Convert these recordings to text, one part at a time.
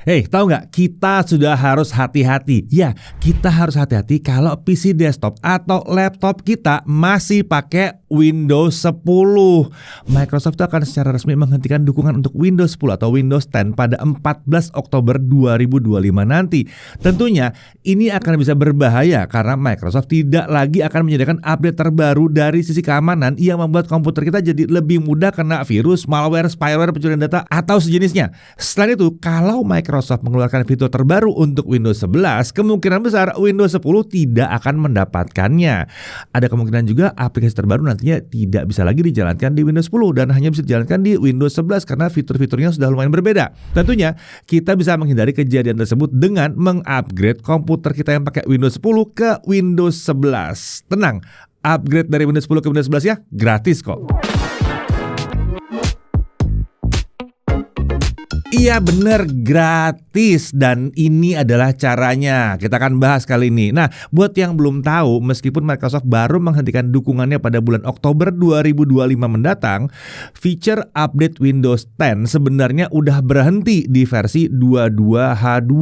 Hey, tahu nggak? Kita sudah harus hati-hati. Ya, kita harus hati-hati kalau PC desktop atau laptop kita masih pakai Windows 10. Microsoft itu akan secara resmi menghentikan dukungan untuk Windows 10 atau Windows 10 pada 14 Oktober 2025 nanti. Tentunya ini akan bisa berbahaya karena Microsoft tidak lagi akan menyediakan update terbaru dari sisi keamanan yang membuat komputer kita jadi lebih mudah kena virus, malware, spyware, pencurian data, atau sejenisnya. Selain itu, kalau Microsoft mengeluarkan fitur terbaru untuk Windows 11, kemungkinan besar Windows 10 tidak akan mendapatkannya. Ada kemungkinan juga aplikasi terbaru nantinya tidak bisa lagi dijalankan di Windows 10 dan hanya bisa dijalankan di Windows 11 karena fitur-fiturnya sudah lumayan berbeda. Tentunya, kita bisa menghindari kejadian tersebut dengan mengupgrade komputer kita yang pakai Windows 10 ke Windows 11. Tenang, upgrade dari Windows 10 ke Windows 11 ya gratis kok. Iya bener, gratis, dan ini adalah caranya. Kita akan bahas kali ini. Nah, buat yang belum tahu, meskipun Microsoft baru menghentikan dukungannya pada bulan Oktober 2025 mendatang, feature update Windows 10 sebenarnya udah berhenti di versi 22H2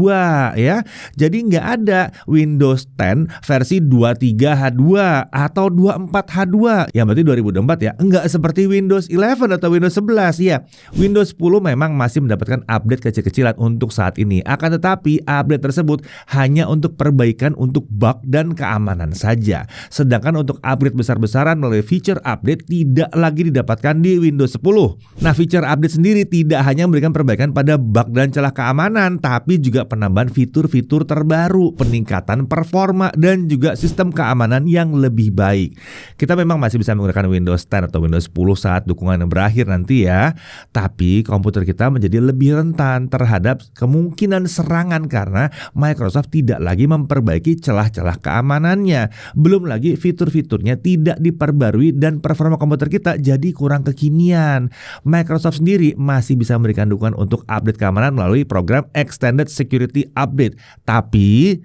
ya. Jadi nggak ada Windows 10 versi 23H2 atau 24H2. Yang berarti 2024 ya. Nggak seperti Windows 11 atau Windows 11 ya. Windows 10 memang masih mendapatkan update kecil-kecilan untuk saat ini. Akan tetapi update tersebut hanya untuk perbaikan untuk bug dan keamanan saja. Sedangkan untuk upgrade besar-besaran melalui feature update tidak lagi didapatkan di Windows 10. Nah, feature update sendiri tidak hanya memberikan perbaikan pada bug dan celah keamanan, tapi juga penambahan fitur-fitur terbaru, peningkatan performa, dan juga sistem keamanan yang lebih baik. Kita memang masih bisa menggunakan Windows 10 atau Windows 10 saat dukungan berakhir nanti ya. Tapi komputer kita menjadi lebih rentan terhadap kemungkinan serangan karena Microsoft tidak lagi memperbaiki celah-celah keamanannya. Belum lagi fitur-fiturnya tidak diperbarui dan performa komputer kita jadi kurang kekinian. Microsoft sendiri masih bisa memberikan dukungan untuk update keamanan melalui program Extended Security Update. Tapi,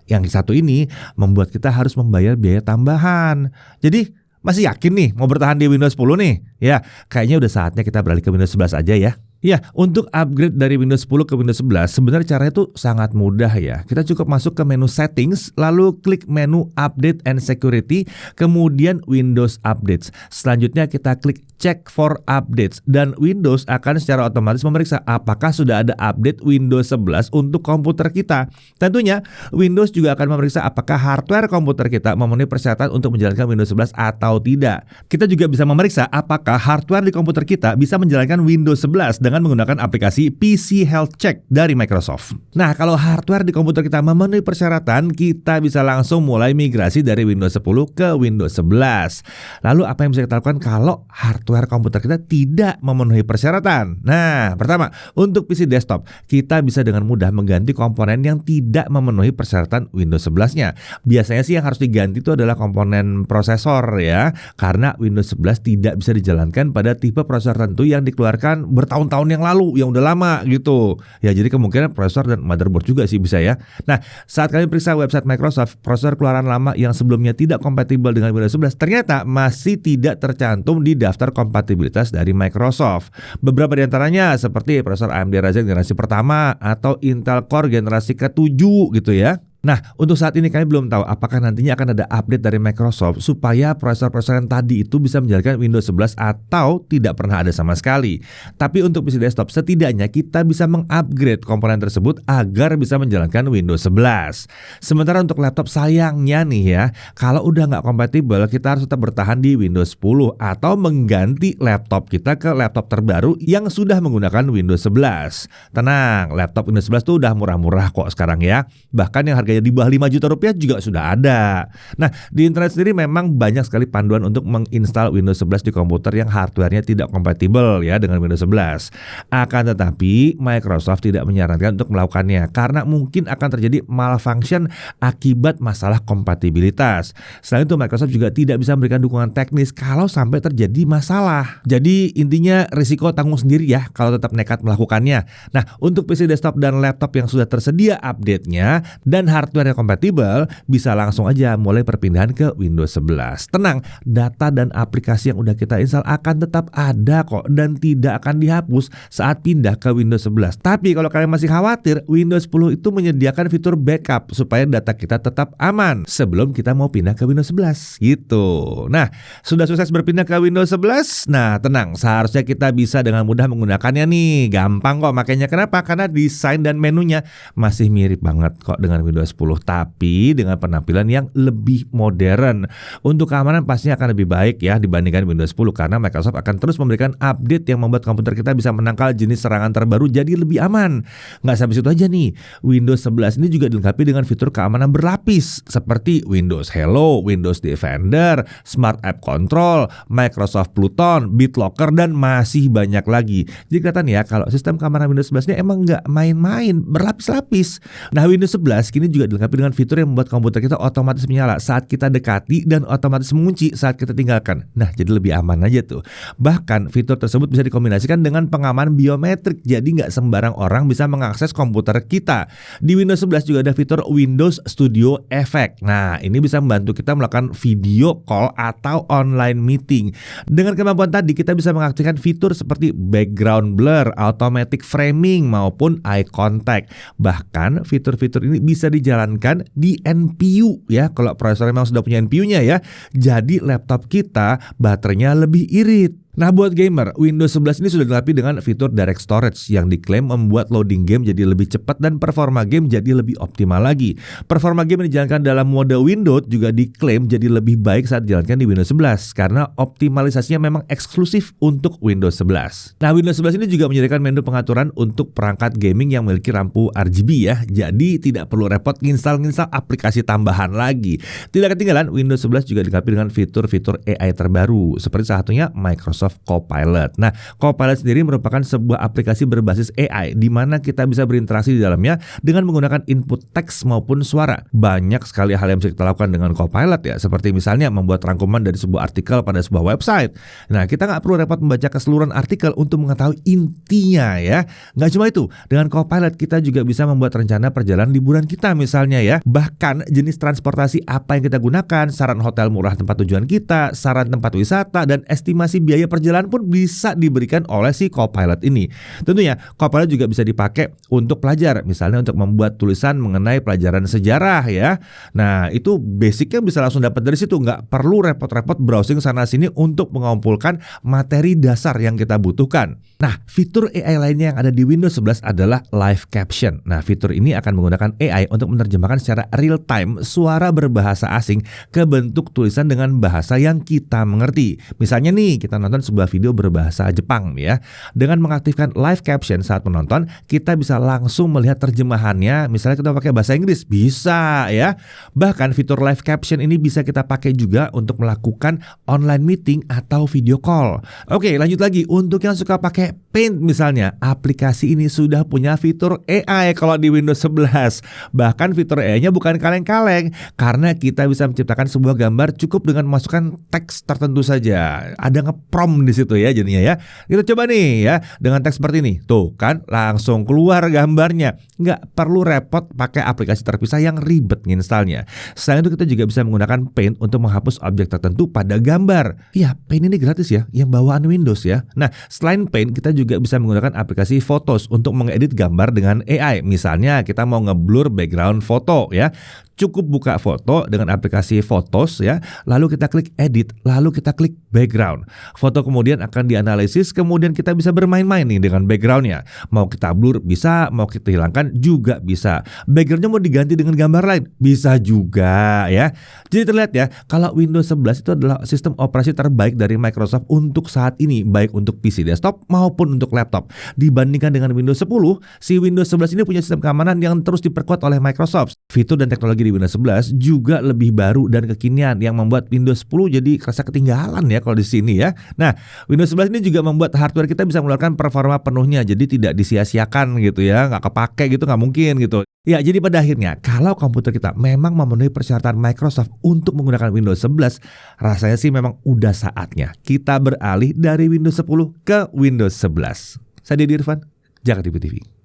yang satu ini membuat kita harus membayar biaya tambahan. Jadi, masih yakin nih mau bertahan di Windows 10 nih? Ya, kayaknya udah saatnya kita beralih ke Windows 11 aja ya. Ya, untuk upgrade dari Windows 10 ke Windows 11 sebenarnya caranya itu sangat mudah ya. Kita cukup masuk ke menu settings, lalu klik menu update and security, kemudian Windows updates. Selanjutnya kita klik check for updates dan Windows akan secara otomatis memeriksa apakah sudah ada update Windows 11 untuk komputer kita. Tentunya Windows juga akan memeriksa apakah hardware komputer kita memenuhi persyaratan untuk menjalankan Windows 11 atau tidak. Kita juga bisa memeriksa apakah hardware di komputer kita bisa menjalankan Windows 11 dengan menggunakan aplikasi PC Health Check dari Microsoft. Nah, kalau hardware di komputer kita memenuhi persyaratan, kita bisa langsung mulai migrasi dari Windows 10 ke Windows 11. Lalu apa yang bisa kita lakukan kalau hardware komputer kita tidak memenuhi persyaratan? Nah, pertama, untuk PC desktop, kita bisa dengan mudah mengganti komponen yang tidak memenuhi persyaratan Windows 11-nya. Biasanya sih yang harus diganti itu adalah komponen prosesor ya, karena Windows 11 tidak bisa dijalankan pada tipe prosesor tertentu yang dikeluarkan bertahun-tahun yang lalu, yang udah lama gitu. Ya, jadi kemungkinan prosesor dan motherboard juga sih bisa ya. Nah, saat kami periksa website Microsoft, prosesor keluaran lama yang sebelumnya tidak kompatibel dengan Windows 11 ternyata masih tidak tercantum di daftar kompatibilitas dari Microsoft. Beberapa di antaranya seperti prosesor AMD Ryzen generasi pertama atau Intel Core generasi ke-7 gitu ya. Nah, untuk saat ini kami belum tahu apakah nantinya akan ada update dari Microsoft supaya prosesor-prosesor yang tadi itu bisa menjalankan Windows 11 atau tidak pernah ada sama sekali. Tapi untuk PC desktop setidaknya kita bisa mengupgrade komponen tersebut agar bisa menjalankan Windows 11. Sementara untuk laptop sayangnya nih ya, kalau udah nggak kompatibel kita harus tetap bertahan di Windows 10 atau mengganti laptop kita ke laptop terbaru yang sudah menggunakan Windows 11. Tenang, laptop Windows 11 tuh udah murah-murah kok sekarang ya. Bahkan yang harganya di bawah 5 juta rupiah juga sudah ada. Nah, di internet sendiri memang banyak sekali panduan untuk menginstal Windows 11 di komputer yang hardware-nya tidak kompatibel ya dengan Windows 11. Akan tetapi Microsoft tidak menyarankan untuk melakukannya karena mungkin akan terjadi malfunction akibat masalah kompatibilitas. Selain itu Microsoft juga tidak bisa memberikan dukungan teknis kalau sampai terjadi masalah. Jadi intinya risiko tanggung sendiri ya kalau tetap nekat melakukannya. Nah, untuk PC desktop dan laptop yang sudah tersedia update-nya dan hardware yang kompatibel, bisa langsung aja mulai perpindahan ke Windows 11. Tenang, data dan aplikasi yang udah kita install akan tetap ada kok dan tidak akan dihapus saat pindah ke Windows 11. Tapi kalau kalian masih khawatir, Windows 10 itu menyediakan fitur backup supaya data kita tetap aman sebelum kita mau pindah ke Windows 11 gitu. Nah, sudah sukses berpindah ke Windows 11? Nah, tenang, seharusnya kita bisa dengan mudah menggunakannya nih. Gampang kok makanya. Kenapa? Karena desain dan menunya masih mirip banget kok dengan Windows 10, tapi dengan penampilan yang lebih modern. Untuk keamanan pastinya akan lebih baik ya dibandingkan Windows 10 karena Microsoft akan terus memberikan update yang membuat komputer kita bisa menangkal jenis serangan terbaru jadi lebih aman. Nggak sampai situ aja nih, Windows 11 ini juga dilengkapi dengan fitur keamanan berlapis seperti Windows Hello, Windows Defender, Smart App Control, Microsoft Pluton, BitLocker, dan masih banyak lagi. Jadi kelihatan ya kalau sistem keamanan Windows 11 ini emang nggak main-main, berlapis-lapis. Nah, Windows 11 kini juga dilengkapi dengan fitur yang membuat komputer kita otomatis menyala saat kita dekati dan otomatis mengunci saat kita tinggalkan. Nah, jadi lebih aman aja tuh. Bahkan fitur tersebut bisa dikombinasikan dengan pengaman biometrik, jadi nggak sembarang orang bisa mengakses komputer kita. Di Windows 11 juga ada fitur Windows Studio Effect. Nah, ini bisa membantu kita melakukan video call atau online meeting. Dengan kemampuan tadi, kita bisa mengaktifkan fitur seperti background blur, automatic framing, maupun eye contact. Bahkan fitur-fitur ini bisa dijalankan di NPU ya, kalau prosesor memang sudah punya NPU-nya ya. Jadi laptop kita baterainya lebih irit. Nah, buat gamer, Windows 11 ini sudah dilengkapi dengan fitur Direct Storage yang diklaim membuat loading game jadi lebih cepat dan performa game jadi lebih optimal lagi. Performa game yang dijalankan dalam mode Windows juga diklaim jadi lebih baik saat dijalankan di Windows 11 karena optimalisasinya memang eksklusif untuk Windows 11. Nah, Windows 11 ini juga menyediakan menu pengaturan untuk perangkat gaming yang memiliki lampu RGB ya. Jadi tidak perlu repot nginstal aplikasi tambahan lagi. Tidak ketinggalan, Windows 11 juga dilengkapi dengan fitur-fitur AI terbaru seperti salah satunya Microsoft Copilot. Nah, Copilot sendiri merupakan sebuah aplikasi berbasis AI di mana kita bisa berinteraksi di dalamnya dengan menggunakan input teks maupun suara. Banyak sekali hal yang bisa kita lakukan dengan Copilot ya, seperti misalnya membuat rangkuman dari sebuah artikel pada sebuah website. Nah, kita nggak perlu repot membaca keseluruhan artikel untuk mengetahui intinya ya. Nggak cuma itu, dengan Copilot kita juga bisa membuat rencana perjalanan liburan kita misalnya ya. Bahkan jenis transportasi apa yang kita gunakan, saran hotel murah tempat tujuan kita, saran tempat wisata, dan estimasi biaya perjalanan pun bisa diberikan oleh si Copilot ini. Tentunya Copilot juga bisa dipakai untuk pelajar, misalnya untuk membuat tulisan mengenai pelajaran sejarah ya. Nah, itu basicnya bisa langsung dapat dari situ, nggak perlu repot-repot browsing sana sini untuk mengumpulkan materi dasar yang kita butuhkan. Nah, fitur AI lainnya yang ada di Windows 11 adalah Live Caption. Nah, fitur ini akan menggunakan AI untuk menerjemahkan secara real time suara berbahasa asing ke bentuk tulisan dengan bahasa yang kita mengerti. Misalnya nih, kita nonton sebuah video berbahasa Jepang ya. Dengan mengaktifkan live caption saat menonton, kita bisa langsung melihat terjemahannya. Misalnya kita pakai bahasa Inggris, bisa ya. Bahkan fitur live caption ini bisa kita pakai juga untuk melakukan online meeting atau video call. Oke, lanjut lagi. Untuk yang suka pakai Paint misalnya, aplikasi ini sudah punya fitur AI kalau di Windows 11. Bahkan fitur AI-nya bukan kaleng-kaleng karena kita bisa menciptakan sebuah gambar cukup dengan memasukkan teks tertentu saja. Ada nge-prompt di situ ya jadinya ya. Kita coba nih ya dengan teks seperti ini. Tuh kan langsung keluar gambarnya. Nggak perlu repot pakai aplikasi terpisah yang ribet nginstalnya. Selain itu kita juga bisa menggunakan Paint untuk menghapus objek tertentu pada gambar. Ya, Paint ini gratis ya, yang bawaan Windows ya. Nah, selain Paint kita juga bisa menggunakan aplikasi Photos untuk mengedit gambar dengan AI. Misalnya kita mau ngeblur background foto ya. Cukup buka foto dengan aplikasi Photos ya, lalu kita klik edit, lalu kita klik background. Foto kemudian akan dianalisis, kemudian kita bisa bermain-main nih dengan backgroundnya. Mau kita blur bisa, mau kita hilangkan juga bisa. Backgroundnya mau diganti dengan gambar lain bisa juga ya. Jadi terlihat ya, kalau Windows 11 itu adalah sistem operasi terbaik dari Microsoft untuk saat ini, baik untuk PC desktop maupun untuk laptop. Dibandingkan dengan Windows 10, si Windows 11 ini punya sistem keamanan yang terus diperkuat oleh Microsoft. Fitur dan teknologi di Windows 11 juga lebih baru dan kekinian yang membuat Windows 10 jadi kerasa ketinggalan ya kalau di sini ya. Nah, Windows 11 ini juga membuat hardware kita bisa mengeluarkan performa penuhnya, jadi tidak disia-siakan gitu ya, nggak kepake gitu, nggak mungkin gitu. Ya, jadi pada akhirnya kalau komputer kita memang memenuhi persyaratan Microsoft untuk menggunakan Windows 11, rasanya sih memang udah saatnya kita beralih dari Windows 10 ke Windows 11. Saya Deddy Irfan, Jakarta TV.